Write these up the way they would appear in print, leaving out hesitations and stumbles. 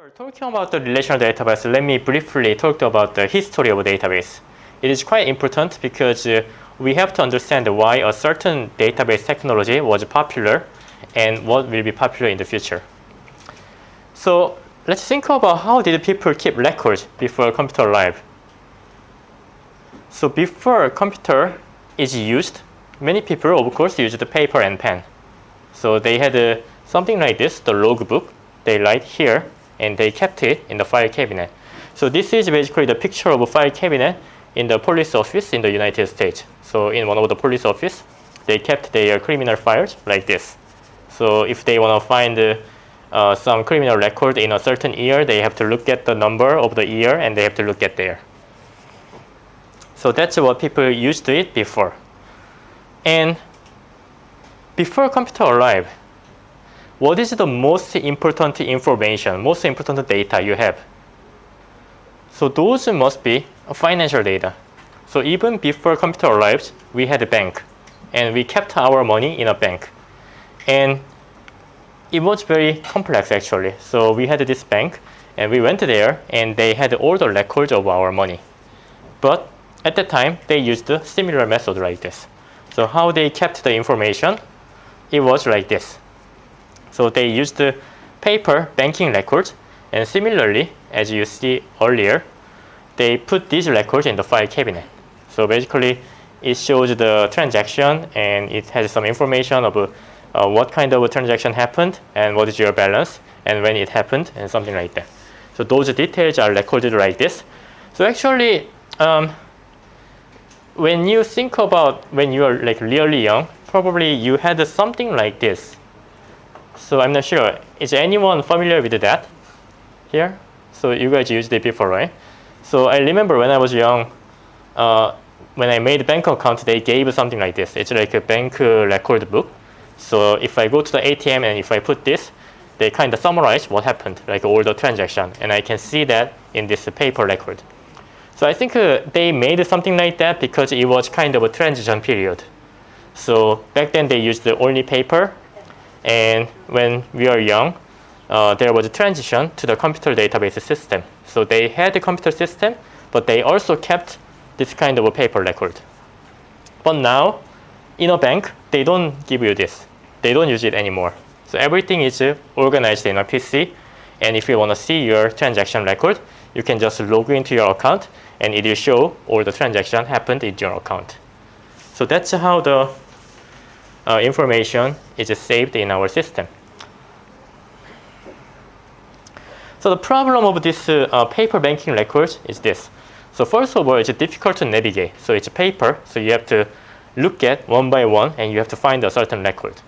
Talking about the relational database, let me briefly talk about the history of a database. It is quite important because we have to understand why a certain database technology was popular and what will be popular in the future. So let's think about how did people keep records before computer arrived. So before computer is used, many people of course used the paper and pen. So they had something like this, the logbook. They write here and they kept it in the file cabinet. So this is basically the picture of a file cabinet in the police office in the United States. So in one of the police office, they kept their criminal files like this. So if they want to find some criminal record in a certain year, they have to look at the number of the year and they have to look at there. So that's what people used to it before. And before computer arrived, what is the most important information, most important data you have? So those must be financial data. So even before computer arrived, we had a bank and we kept our money in a bank. And it was very complex actually. So we had this bank and we went there and they had all the records of our money. But at the time, they used a similar method like this. So how they kept the information, it was like this. So they used the paper banking records, and similarly, as you see earlier, they put these records in the file cabinet. So basically, it shows the transaction and it has some information of what kind of a transaction happened and what is your balance and when it happened and something like that. So those details are recorded like this. So actually, when you think about when you are like really young, probably you had something like this. So I'm not sure. Is anyone familiar with that here? So you guys used it before, right? So I remember when I was young, when I made a bank account, they gave something like this. It's like a bank record book. So if I go to the ATM and if I put this, they kind of summarize what happened, like all the transaction. And I can see that in this paper record. So I think they made something like that because it was kind of a transition period. So back then they used only paper. And when we were young, there was a transition to the computer database system. So they had the computer system, but they also kept this kind of a paper record. But now, in a bank, they don't give you this. They don't use it anymore. So everything is organized in a PC. And if you want to see your transaction record, you can just log into your account, and it will show all the transaction happened in your account. So that's how the information is saved in our system. So the problem of this paper banking records is this. So first of all, it's difficult to navigate. So it's paper, so you have to look at one by one and you have to find a certain record.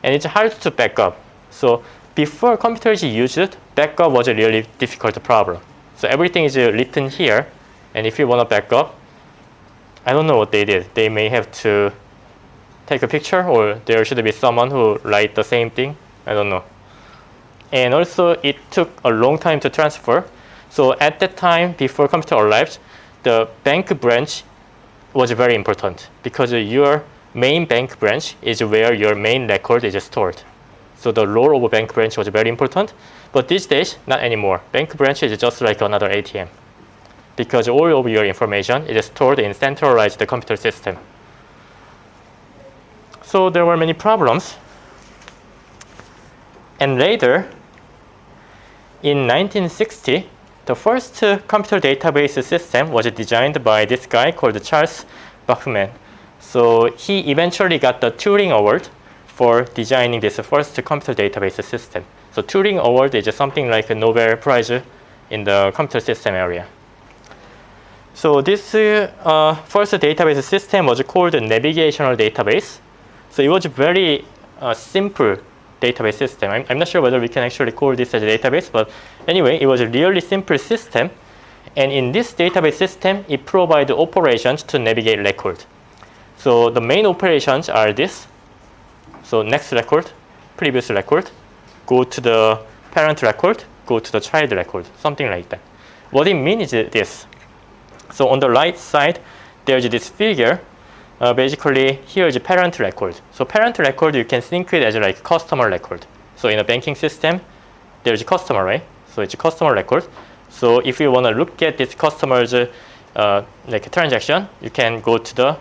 And it's hard to back up. So before computers used it, backup was a really difficult problem. So everything is written here, and if you want to back up, I don't know what they did. They may have to take a picture, or there should be someone who write the same thing. I don't know. And also, it took a long time to transfer. So at that time, before computer arrived, the bank branch was very important because your main bank branch is where your main record is stored. So the role of a bank branch was very important. But these days, not anymore. Bank branch is just like another ATM because all of your information is stored in centralized computer system. So there were many problems. And later, in 1960, the first computer database system was designed by this guy called Charles Bachman. So he eventually got the Turing Award for designing this first computer database system. So Turing Award is something like a Nobel Prize in the computer system area. So this first database system was called a Navigational database. So it was a very simple database system. I'm not sure whether we can actually call this as a database, but anyway, it was a really simple system. And in this database system, it provides operations to navigate record. So the main operations are this. So next record, previous record, go to the parent record, go to the child record, something like that. What it means is this. So on the right side, there's this figure. Basically, here is a parent record. So parent record, you can think it as like customer record. So in a banking system, there's a customer, right? So it's a customer record. So if you want to look at this customer's like a transaction, you can go to the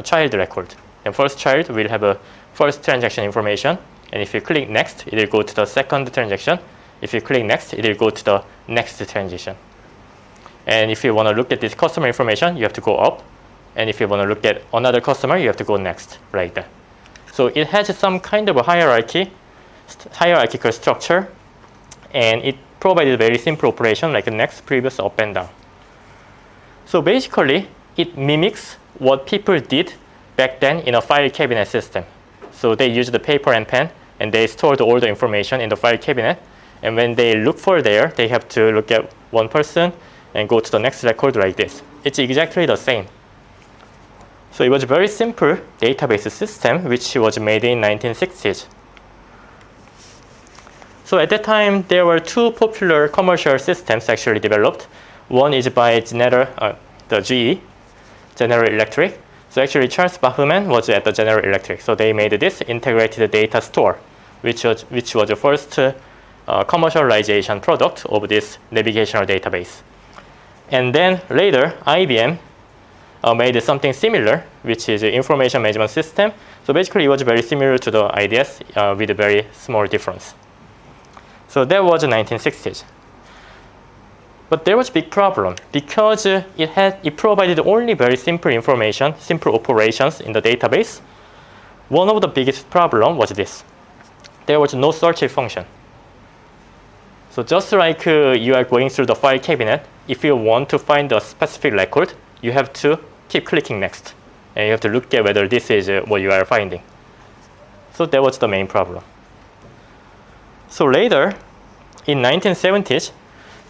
child record. And first child will have a first transaction information. And if you click next, it will go to the second transaction. If you click next, it will go to the next transaction. And if you want to look at this customer information, you have to go up. And if you want to look at another customer, you have to go next, like that. So it has some kind of a hierarchical structure, and it provided a very simple operation like next, previous, up and down. So basically, it mimics what people did back then in a file cabinet system. So they used the paper and pen, and they stored all the information in the file cabinet. And when they look for there, they have to look at one person and go to the next record like this. It's exactly the same. So it was a very simple database system which was made in 1960s. So at that time, there were two popular commercial systems actually developed. One is by the GE, General Electric. So actually, Charles Bachman was at the General Electric. So they made this integrated data store, which was the first commercialization product of this navigational database. And then later, IBM made something similar, which is an information management system. So basically, it was very similar to the ideas with a very small difference. So that was the 1960s. But there was a big problem because it provided only very simple information, simple operations in the database. One of the biggest problems was this. There was no search function. So just like you are going through the file cabinet, if you want to find a specific record, you have to keep clicking next. And you have to look at whether this is what you are finding. So that was the main problem. So later, in 1970s,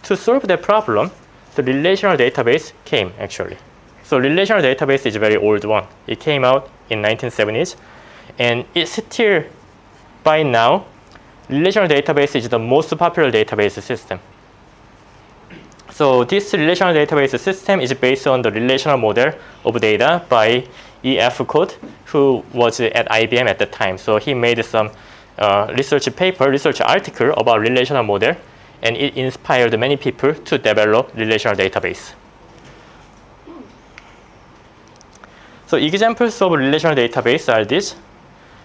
to solve that problem, the relational database came actually. So relational database is a very old one. It came out in 1970s, and it's still, by now, relational database is the most popular database system. So this relational database system is based on the relational model of data by E.F. Codd, who was at IBM at the time. So he made some research article about relational model, and it inspired many people to develop relational database. So examples of relational database are these.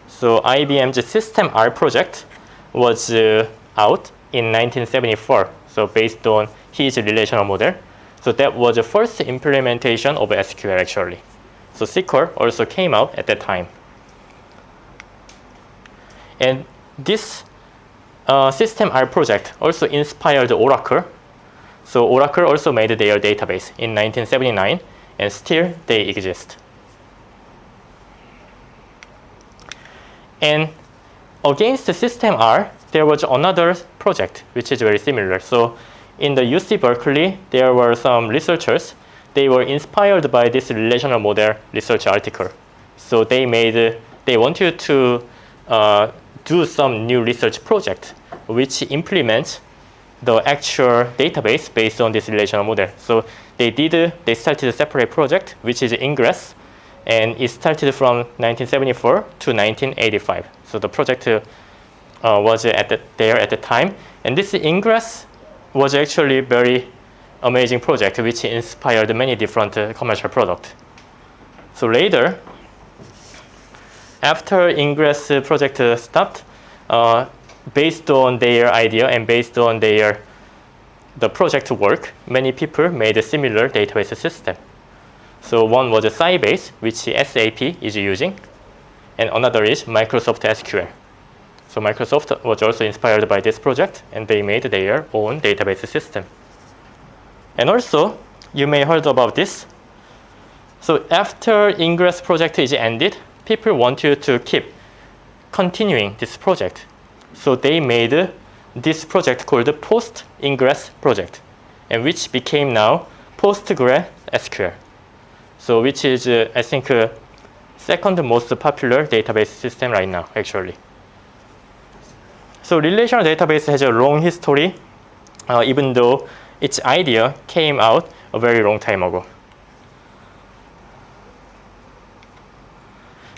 So IBM's System R project was out in 1974. So based on his relational model. So that was the first implementation of SQL actually. So SQL also came out at that time. And this System R project also inspired Oracle. So Oracle also made their database in 1979, and still they exist. And against the System R, there was another project which is very similar. So in the UC Berkeley, there were some researchers. They were inspired by this relational model research article. So they wanted to do some new research project which implements the actual database based on this relational model. So they started a separate project which is Ingress, and it started from 1974 to 1985. So the project was there at the time, and this Ingress was actually a very amazing project which inspired many different commercial products. So later, after Ingress project stopped, based on their idea and based on the project work, many people made a similar database system. So one was a Sybase, which SAP is using, and another is Microsoft SQL. So Microsoft was also inspired by this project, and they made their own database system. And also, you may have heard about this. So after Ingress project is ended, people wanted to keep continuing this project. So they made this project called the Post-Ingress project, and which became now PostgreSQL. So which is, I think, second most popular database system right now, actually. So relational database has a long history, even though its idea came out a very long time ago.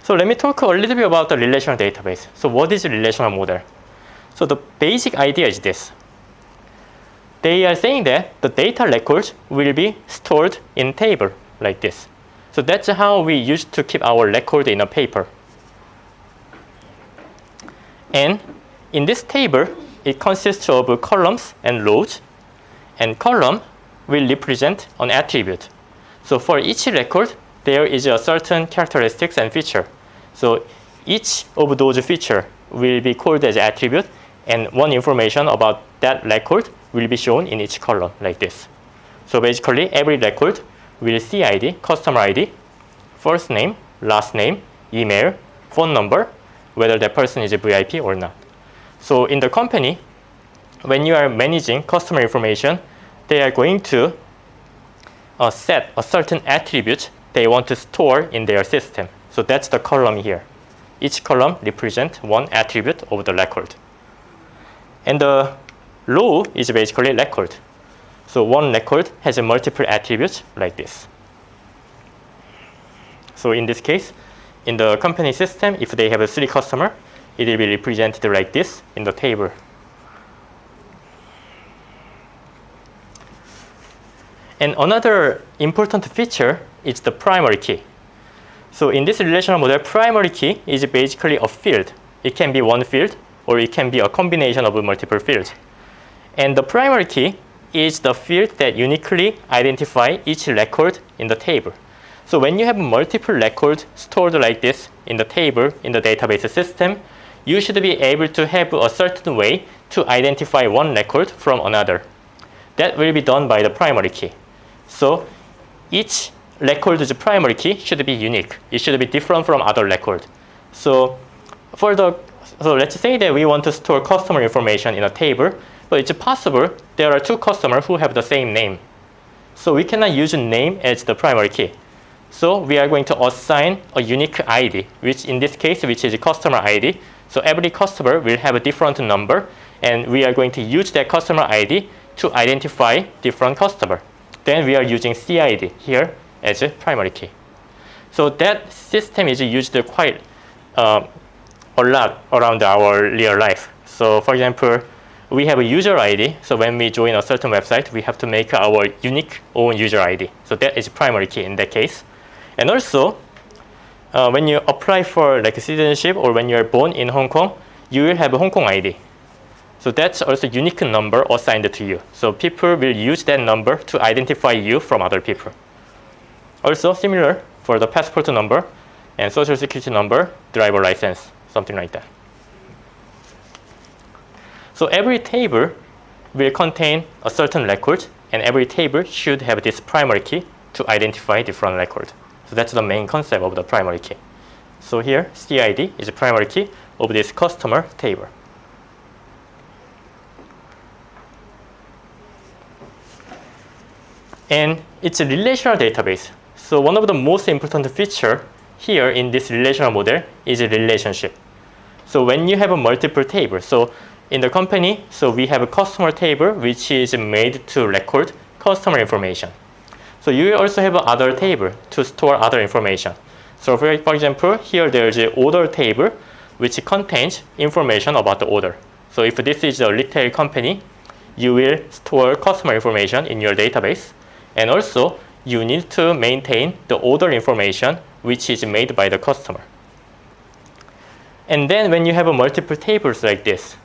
So let me talk a little bit about the relational database. So what is a relational model? So the basic idea is this. they are saying that the data records will be stored in table like this. So that's how we used to keep our record in a paper. And in this table, it consists of columns and rows, and column will represent an attribute. So for each record, there is a certain characteristics and feature. So each of those features will be called as attribute, and one information about that record will be shown in each column like this. So basically, every record will see ID, customer ID, first name, last name, email, phone number, whether that person is a VIP or not. So in the company, when you are managing customer information, they are going to set a certain attribute they want to store in their system. So that's the column here. Each column represents one attribute of the record. And the row is basically record. So one record has a multiple attributes like this. So in this case, in the company system, if they have a 3 customer, it will be represented like this in the table. And another important feature is the primary key. So in this relational model, primary key is basically a field. It can be one field, or it can be a combination of multiple fields. And the primary key is the field that uniquely identifies each record in the table. So when you have multiple records stored like this in the table, in the database system, you should be able to have a certain way to identify one record from another. That will be done by the primary key. So each record's primary key should be unique. It should be different from other records. So let's say that we want to store customer information in a table, but it's possible there are 2 customers who have the same name. So we cannot use name as the primary key. So we are going to assign a unique ID, which in this case, which is a customer ID. So every customer will have a different number, and we are going to use that customer ID to identify different customer. Then we are using CID here as a primary key. So that system is used quite a lot around our real life. So for example, we have a user ID. So when we join a certain website, we have to make our unique own user ID. So that is primary key in that case. And also, when you apply for like citizenship or when you are born in Hong Kong, you will have a Hong Kong ID. So that's also a unique number assigned to you. So people will use that number to identify you from other people. Also similar for the passport number and social security number, driver license, something like that. So every table will contain a certain record, and every table should have this primary key to identify different records. So that's the main concept of the primary key. So here, CID is the primary key of this customer table. And it's a relational database. So one of the most important features here in this relational model is a relationship. So when you have a multiple table, so in the company, so we have a customer table which is made to record customer information. So you will also have another table to store other information. So for example, here there is an order table which contains information about the order. So if this is a retail company, you will store customer information in your database. And also, you need to maintain the order information which is made by the customer. And then when you have a multiple tables like this,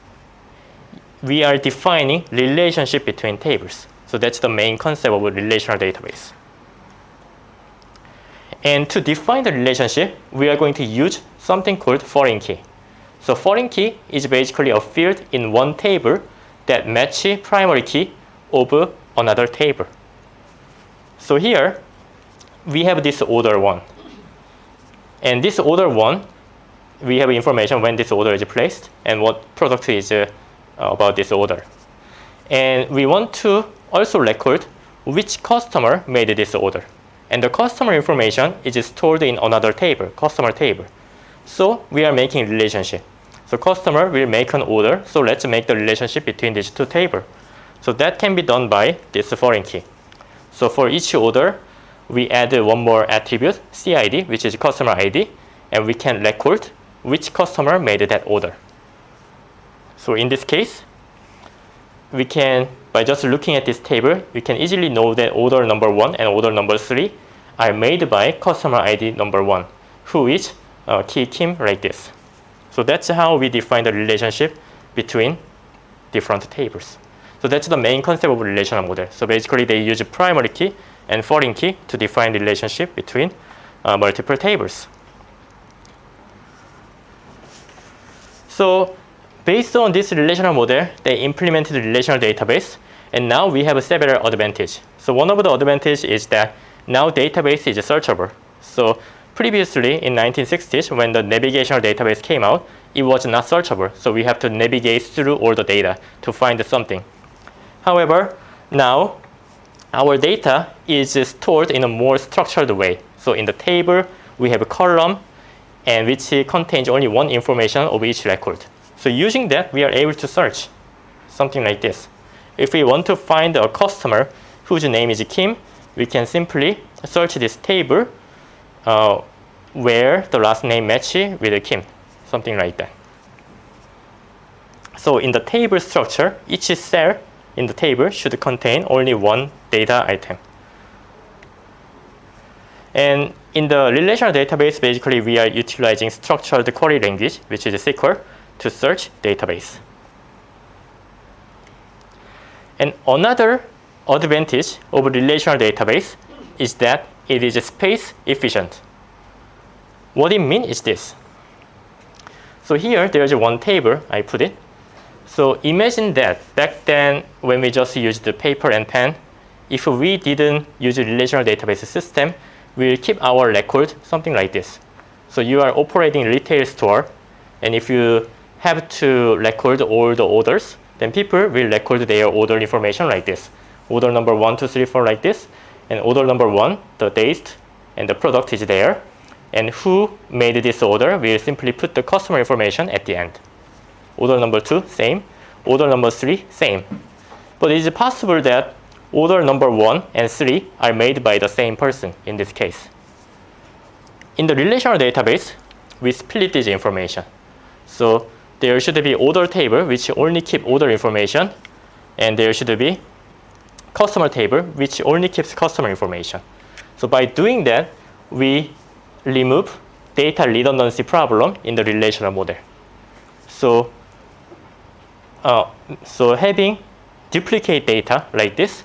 we are defining relationship between tables. So that's the main concept of a relational database. And to define the relationship, we are going to use something called foreign key. So foreign key is basically a field in one table that matches primary key of another table. So here, we have this order 1. And this order 1, we have information when this order is placed and what product is about this order. And we want to also record which customer made this order. And the customer information is stored in another table, customer table. So we are making relationship. So customer will make an order. So let's make the relationship between these 2 tables. So that can be done by this foreign key. So for each order, we add one more attribute, CID, which is customer ID, and we can record which customer made that order. So in this case, we can by just looking at this table, we can easily know that order number 1 and order number 3 are made by customer ID number 1, who is Key Kim, like this. So that's how we define the relationship between different tables. So that's the main concept of relational model. So basically they use primary key and foreign key to define the relationship between multiple tables. So based on this relational model, they implemented the relational database, and now we have several advantages. So one of the advantages is that now database is searchable. So previously in 1960s, when the navigational database came out, it was not searchable. So we have to navigate through all the data to find something. However, now our data is stored in a more structured way. So in the table, we have a column, and which contains only one information of each record. So using that, we are able to search something like this. If we want to find a customer whose name is Kim, we can simply search this table where the last name matches with Kim, something like that. So in the table structure, each cell in the table should contain only one data item. And in the relational database, basically we are utilizing structured query language, which is SQL, to search database. And another advantage of relational database is that it is space efficient. What it means is this. So here there is one table, I put it. So imagine that back then when we just used the paper and pen, if we didn't use a relational database system, we will keep our record something like this. So you are operating a retail store, and if you have to record all the orders, then people will record their order information like this. Order number 1, 2, 3, 4 like this, and order number 1, the date and the product is there, and who made this order will simply put the customer information at the end. Order number 2, same. Order number 3, same. But it is possible that order number 1 and 3 are made by the same person in this case. In the relational database, we split this information. So there should be order table which only keep order information, and there should be customer table which only keeps customer information. So by doing that, we remove data redundancy problem in the relational model. So having duplicate data like this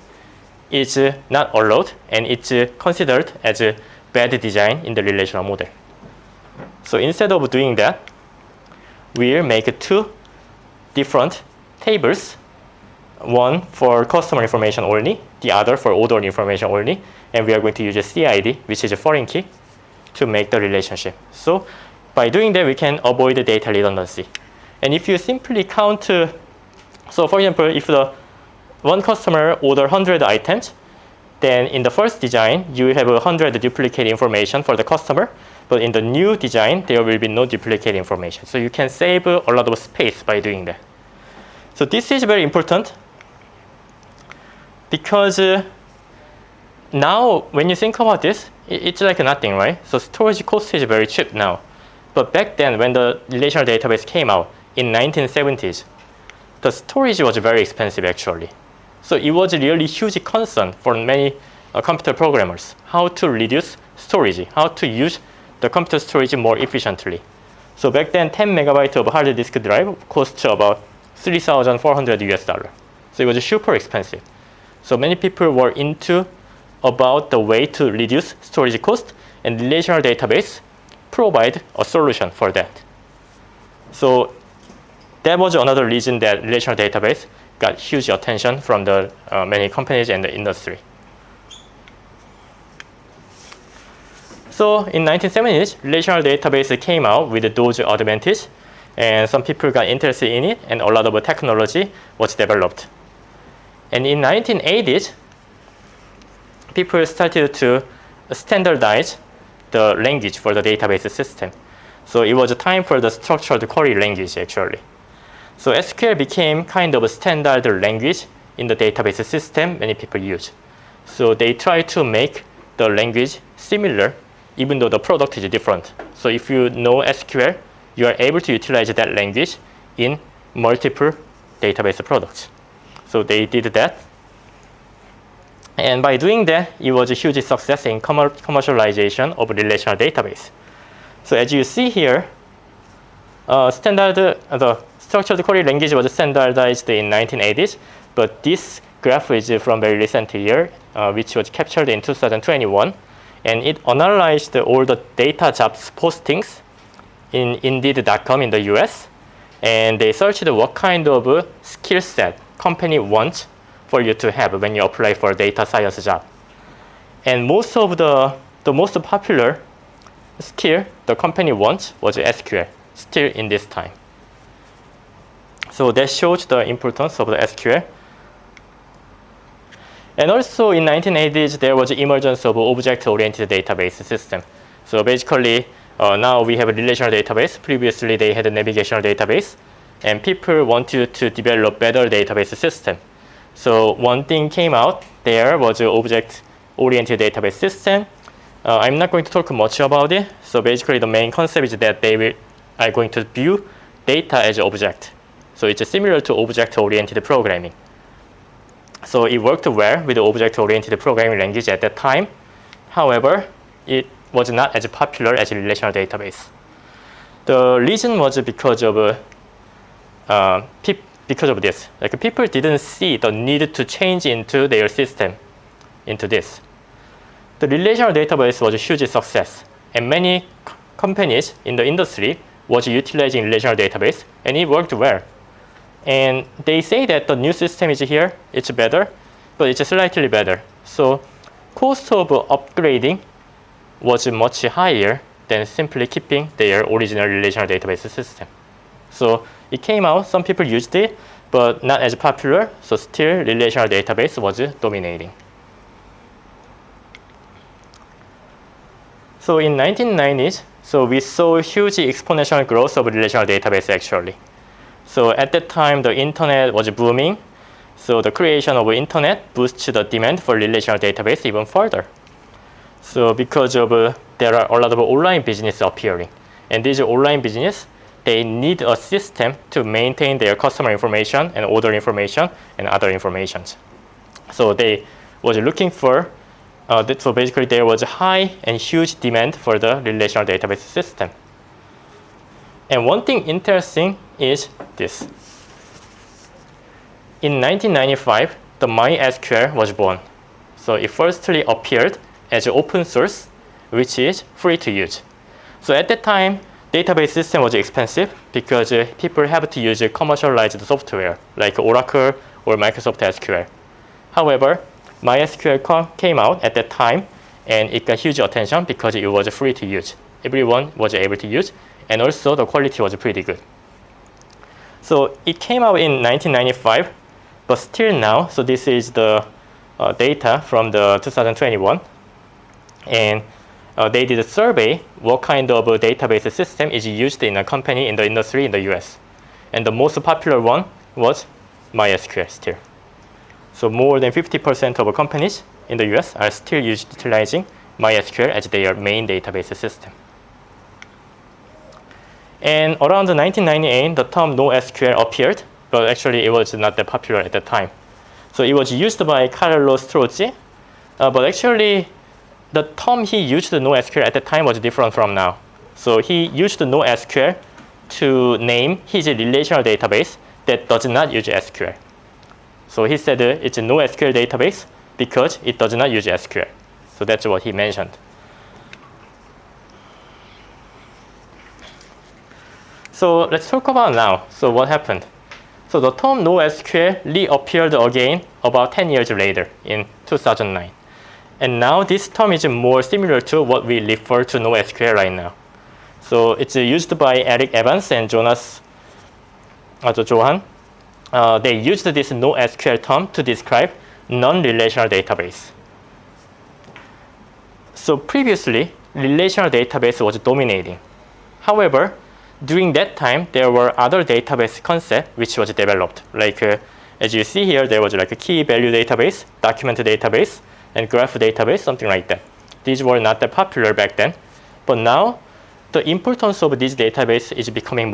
is not allowed, and it's considered as a bad design in the relational model. So instead of doing that, we'll make two different tables, one for customer information only, the other for order information only, and we are going to use a CID, which is a foreign key, to make the relationship. So by doing that, we can avoid the data redundancy. And if you simply count, so for example, if the one customer order 100 items, then in the first design, you have 100 duplicate information for the customer, but in the new design, there will be no duplicate information. So you can save a lot of space by doing that. So this is very important because now when you think about this, it's like nothing, right? So storage cost is very cheap now. But back then, when the relational database came out in 1970s, the storage was very expensive actually. So it was a really huge concern for many computer programmers, how to reduce storage, how to use the computer storage more efficiently. So back then, 10 megabytes of hard disk drive cost about $3,400 US. So it was super expensive. So many people were into about the way to reduce storage cost, and relational database provide a solution for that. So that was another reason that relational database got huge attention from the many companies and the industry. So in 1970s, relational database came out with those advantages, and some people got interested in it, and a lot of technology was developed. And in 1980s, people started to standardize the language for the database system. So it was a time for the structured query language actually. So SQL became kind of a standard language in the database system many people use. So they try to make the language similar even though the product is different. So if you know SQL, you are able to utilize that language in multiple database products. So they did that. And by doing that, it was a huge success in commercialization of relational database. So as you see here, the structured query language was standardized in 1980s, but this graph is from very recent year, which was captured in 2021, and it analyzed all the data jobs postings in Indeed.com in the US, and they searched what kind of skill set company wants for you to have when you apply for a data science job. And most of the most popular skill the company wants was SQL, still in this time. So that shows the importance of the SQL. And also in 1980s, there was the emergence of object-oriented database system. So basically, now we have a relational database. Previously, they had a navigational database, and people wanted to develop better database system. So one thing came out there was an object-oriented database system. I'm not going to talk much about it. So basically, the main concept is that they are going to view data as an object. So it's similar to object-oriented programming. So it worked well with the object-oriented programming language at that time. However, it was not as popular as a relational database. The reason was because of this. Like people didn't see the need to change into their system into this. The relational database was a huge success, and many companies in the industry was utilizing relational database, and it worked well. And they say that the new system is here, it's better, but it's slightly better. So cost of upgrading was much higher than simply keeping their original relational database system. So it came out, some people used it, but not as popular, so still relational database was dominating. So in 1990s, so we saw huge exponential growth of relational database actually. So at that time, the internet was booming. So the creation of internet boosts the demand for relational database even further. So because of there are a lot of online business appearing, and these online business, they need a system to maintain their customer information and order information and other informations. So they was looking for, so basically there was a high and huge demand for the relational database system. And one thing interesting is this. In 1995, the MySQL was born. So it firstly appeared as an open source, which is free to use. So at that time, database system was expensive because people have to use commercialized software like Oracle or Microsoft SQL. However, MySQL came out at that time, and it got huge attention because it was free to use. Everyone was able to use, and also the quality was pretty good. So it came out in 1995, but still now, so this is the data from the 2021, and they did a survey what kind of a database system is used in a company in the industry in the US. And the most popular one was MySQL still. So more than 50% of companies in the US are still utilizing MySQL as their main database system. And around 1998, the term NoSQL appeared, but actually it was not that popular at that time. So it was used by Carlos Strozzi, but actually the term he used NoSQL at the time was different from now. So he used NoSQL to name his relational database that does not use SQL. So he said it's a NoSQL database because it does not use SQL. So that's what he mentioned. So let's talk about now. So what happened? So the term NoSQL reappeared again about 10 years later in 2009. And now this term is more similar to what we refer to NoSQL right now. So it's used by Eric Evans and Johan. They used this NoSQL term to describe non-relational database. So previously, relational database was dominating. However, during that time, there were other database concepts which was developed. Like as you see here, there was like a key value database, document database, and graph database, something like that. These were not that popular back then, but now the importance of this database is becoming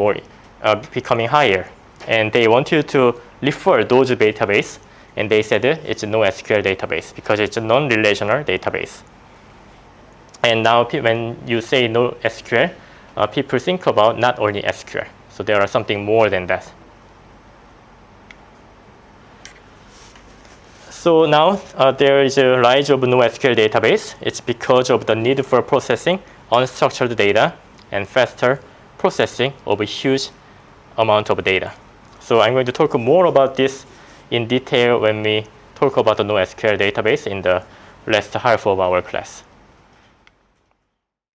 higher, and they want you to refer those database and they said it's a NoSQL database because it's a non-relational database. And now when you say NoSQL, people think about not only SQL. So there are something more than that. So now there is a rise of NoSQL database. It's because of the need for processing unstructured data and faster processing of a huge amount of data. So I'm going to talk more about this in detail when we talk about the NoSQL database in the last half of our class.